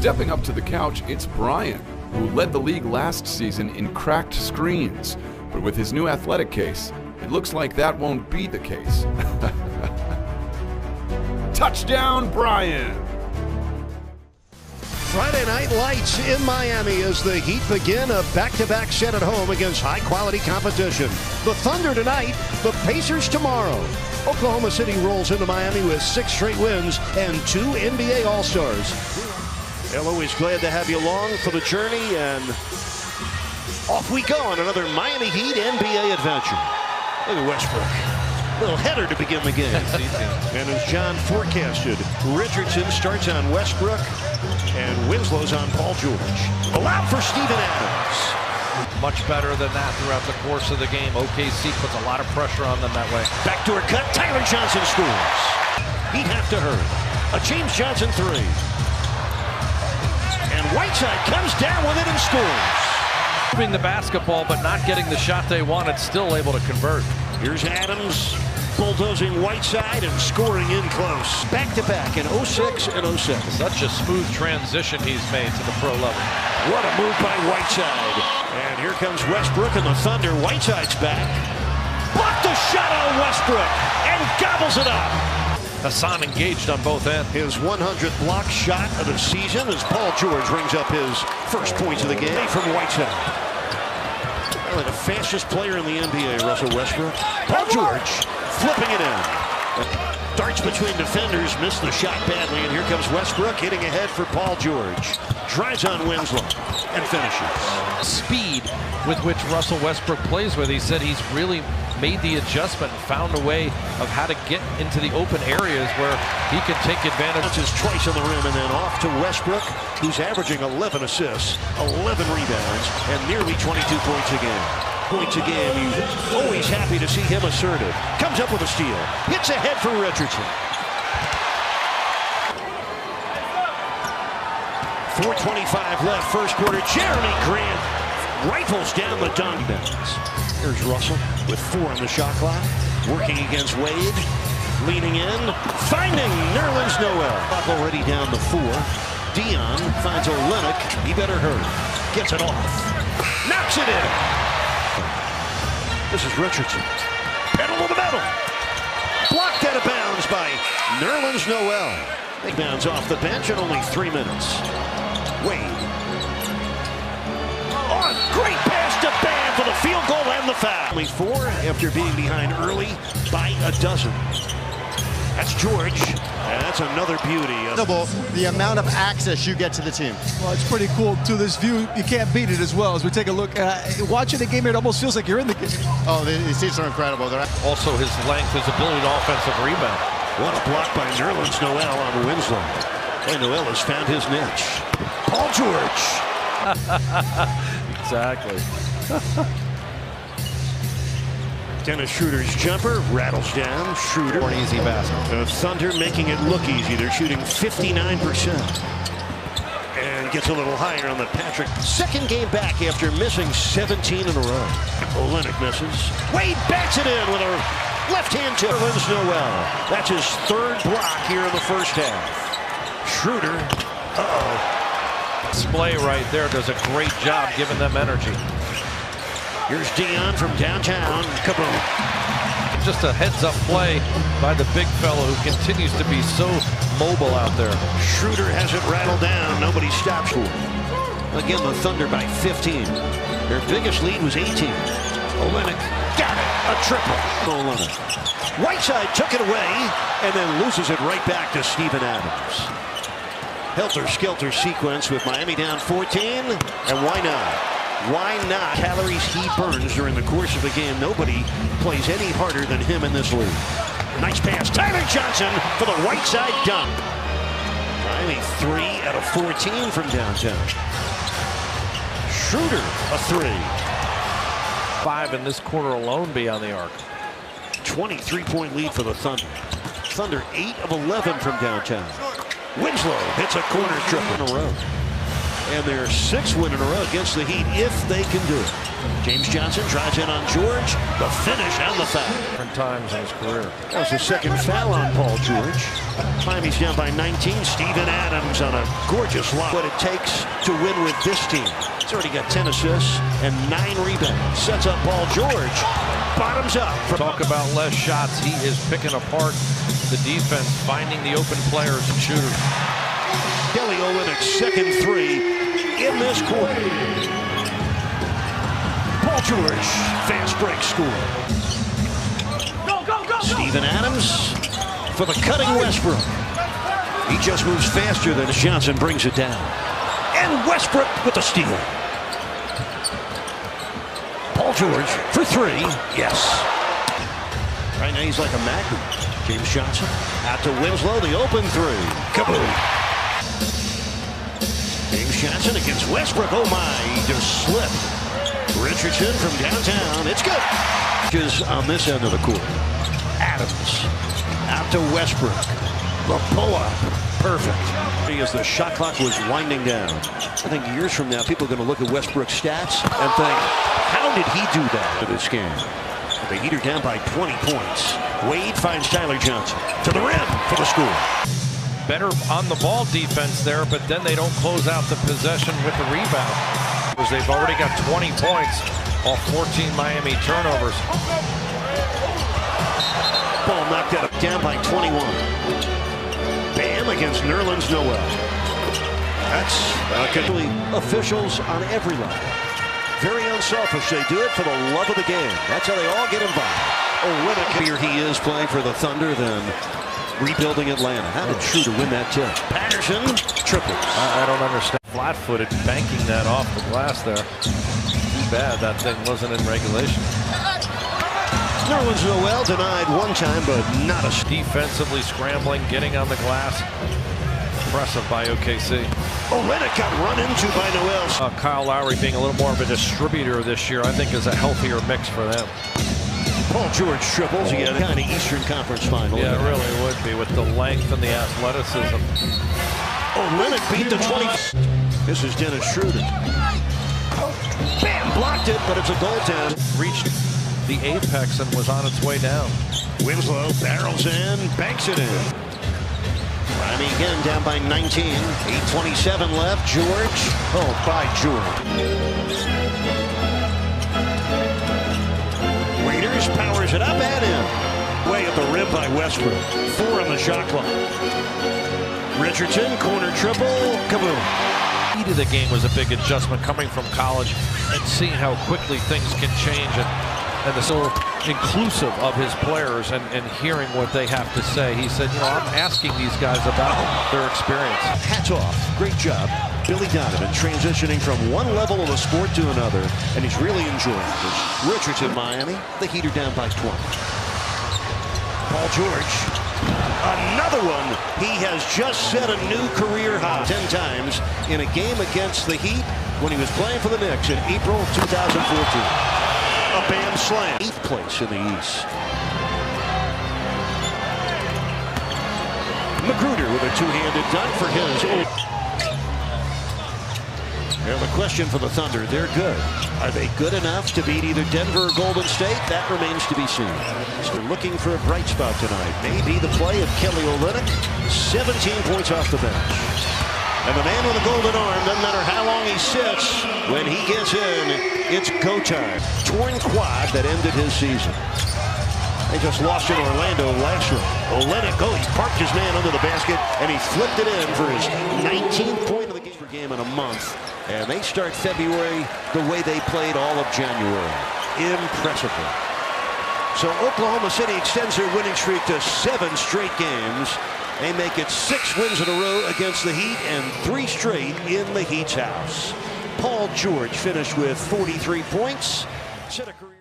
Stepping up to the couch, it's Brian, who led the league last season in cracked screens. But with his new athletic case, it looks like that won't be the case. Touchdown, Brian! Friday night lights in Miami as the Heat begin a back-to-back set at home against high-quality competition. The Thunder tonight, the Pacers tomorrow. Oklahoma City rolls into Miami with 6 straight wins and 2 NBA All-Stars. Well, always glad to have you along for the journey, and off we go on another Miami Heat NBA adventure. Look at Westbrook. Little header to begin the game. And as John forecasted, Richardson starts on Westbrook and Winslow's on Paul George. Allowed for Steven Adams. Much better than that throughout the course of the game. OKC puts a lot of pressure on them that way. Backdoor cut, Tyler Johnson scores. He'd have to hurry. A James Johnson 3. And Whiteside comes down with it and scores. Moving the basketball but not getting the shot they wanted, still able to convert. Here's Adams bulldozing Whiteside and scoring in close. Back-to-back in 06 and 07. Such a smooth transition he's made to the pro level. What a move by Whiteside. And here comes Westbrook and the Thunder. Whiteside's back. Blocked the shot on Westbrook and gobbles it up. Hassan engaged on both ends. His 100th block shot of the season as Paul George rings up his first points of the game from Whiteside. Well, the fastest player in the NBA, Russell Westbrook. Paul George flipping it in. Darts between defenders, missed the shot badly, and here comes Westbrook hitting ahead for Paul George. Drives on Winslow and finishes. Speed with which Russell Westbrook plays with. He said he's really made the adjustment and found a way of how to get into the open areas where he can take advantage. Bounces twice on the rim and then off to Westbrook, who's averaging 11 assists, 11 rebounds, and nearly 22 points a game. Points a game, you're always happy to see him assertive. Comes up with a steal, hits ahead for Richardson. 4:25 left, first quarter. Jeremy Grant rifles down the dunk bounce. Here's Russell with 4 on the shot clock, working against Wade, leaning in, finding Nerlens Noel. Clock already down to 4. Dion finds Olynyk. He better hurry. Gets it off. Knocks it in. This is Richardson. Pedal to the metal. Blocked out of bounds by Nerlens Noel. Big bounds off the bench in only 3 minutes. Wade. On. Great pass to Bam for the field goal and the foul. Only 4 after being behind early by a dozen. That's George. And that's another beauty. The amount of access you get to the team. Well, it's pretty cool to this view. You can't beat it as well. As we take a look, watching the game, it almost feels like you're in the game. Oh, these seats are incredible. Also his length, his ability to offensive rebound. What a block by Nerlens Noel on Winslow. And Noel has found his niche. Paul George. Exactly. Dennis Schroeder's jumper rattles down. Schroeder. For an easy basket. The Thunder making it look easy. They're shooting 59%. And gets a little higher on the Patrick. Second game back after missing 17 in a row. Olynyk misses. Wade bats it in with a left-hand tip. Nerlens Noel. That's his 3rd block here in the first half. Schroeder. Uh-oh. Display right there does a great job giving them energy. Here's Dion from downtown. Kaboom. Just a heads-up play by the big fellow who continues to be so mobile out there. Schroeder has it rattled down. Nobody stops for him. Again, the Thunder by 15. Their biggest lead was 18. Olynyk got it. A triple. Olynyk. Whiteside took it away and then loses it right back to Steven Adams. Helter-skelter sequence with Miami down 14. And why not? Why not? Calories he burns during the course of the game. Nobody plays any harder than him in this league. Nice pass. Tyler Johnson for the Whiteside dunk. Miami 3 out of 14 from downtown. Schroeder a 3. 5 in this quarter alone beyond the arc. 23-point lead for the Thunder. Thunder 8 of 11 from downtown. Winslow hits a corner triple in a row. And their 6th win in a row against the Heat if they can do it. James Johnson drives in on George. The finish and the foul. Different times in his career. That was the 2nd foul on Paul George. Miami's down by 19. Steven Adams on a gorgeous lob. What it takes to win with this team. He's already got 10 assists and 9 rebounds. Sets up Paul George. Bottoms up. Talk about less shots. He is picking apart the defense, finding the open players and shooters. Kelly Olynyk's second three in this quarter. Paul George, fast break score. Go. Steven Adams for the cutting Westbrook. He just moves faster than Johnson brings it down. And Westbrook with the steal. Paul George for three. Yes. Right now he's like a magnet. James Johnson out to Winslow. The open three. Kaboom. James Johnson against Westbrook. Oh my, he just slipped. Richardson from downtown. It's good. Is on this end of the court. Adams out to Westbrook. The pull-up. Perfect. As the shot clock was winding down. I think years from now, people are going to look at Westbrook's stats and think, how did he do that to this game? The Heat are down by 20 points. Wade finds Tyler Johnson to the rim for the score. Better on the ball defense there, but then they don't close out the possession with the rebound. Because they've already got 20 points off 14 Miami turnovers. Ball knocked out, down by 21. Bam against Nerlens Noel. That's officials on every level. Very unselfish. They do it for the love of the game. That's how they all get involved. Olynyk's here he is playing for the Thunder, then rebuilding Atlanta. How did Schroeder win that tip? Patterson triples. I don't understand. Flat-footed, banking that off the glass there. Too bad that thing wasn't in regulation. Nerlens Noel denied one time, but not a... Defensively scrambling, getting on the glass. Impressive by OKC. Olynyk got run into by Noel. Kyle Lowry being a little more of a distributor this year, I think, is a healthier mix for them. Paul George triples. You got a kind of Eastern Conference final. Yeah, it really would be with the length and the athleticism. Olynyk beat the 20. This is Dennis Schroeder. Bam! Blocked it, but it's a goaltend. Reached the apex and was on its way down. Winslow barrels in, banks it in. Miami again down by 19. 8:27 left. George. Oh, by George. Waiters powers it up and in. Way at the rim by Westbrook. 4 on the shot clock. Richardson, corner triple. Kaboom. The key to the game was a big adjustment coming from college and seeing how quickly things can change and the so inclusive of his players and hearing what they have to say. He said, you know, I'm asking these guys about their experience. Hats off. Great job. Billy Donovan transitioning from one level of the sport to another, and he's really enjoying it. Richardson, Miami, the Heat are down by 20. Paul George, another one. He has just set a new career high 10 times in a game against the Heat when he was playing for the Knicks in April 2014. A Bam slam. 8th place in the East. Magruder with a two-handed dunk for his. Now the question for the Thunder, they're good. Are they good enough to beat either Denver or Golden State? That remains to be seen. So they're looking for a bright spot tonight. Maybe the play of Kelly Olynyk. 17 points off the bench. And the man with the golden arm, doesn't matter how long he sits, when he gets in, it's go time. Torn quad that ended his season. They just lost in Orlando last week. Olynyk, he parked his man under the basket, and he flipped it in for his 19th point of the game in a month. And they start February the way they played all of January. Impressively. So Oklahoma City extends their winning streak to 7 straight games. They make it 6 wins in a row against the Heat and 3 straight in the Heat's house. Paul George finished with 43 points. Set a career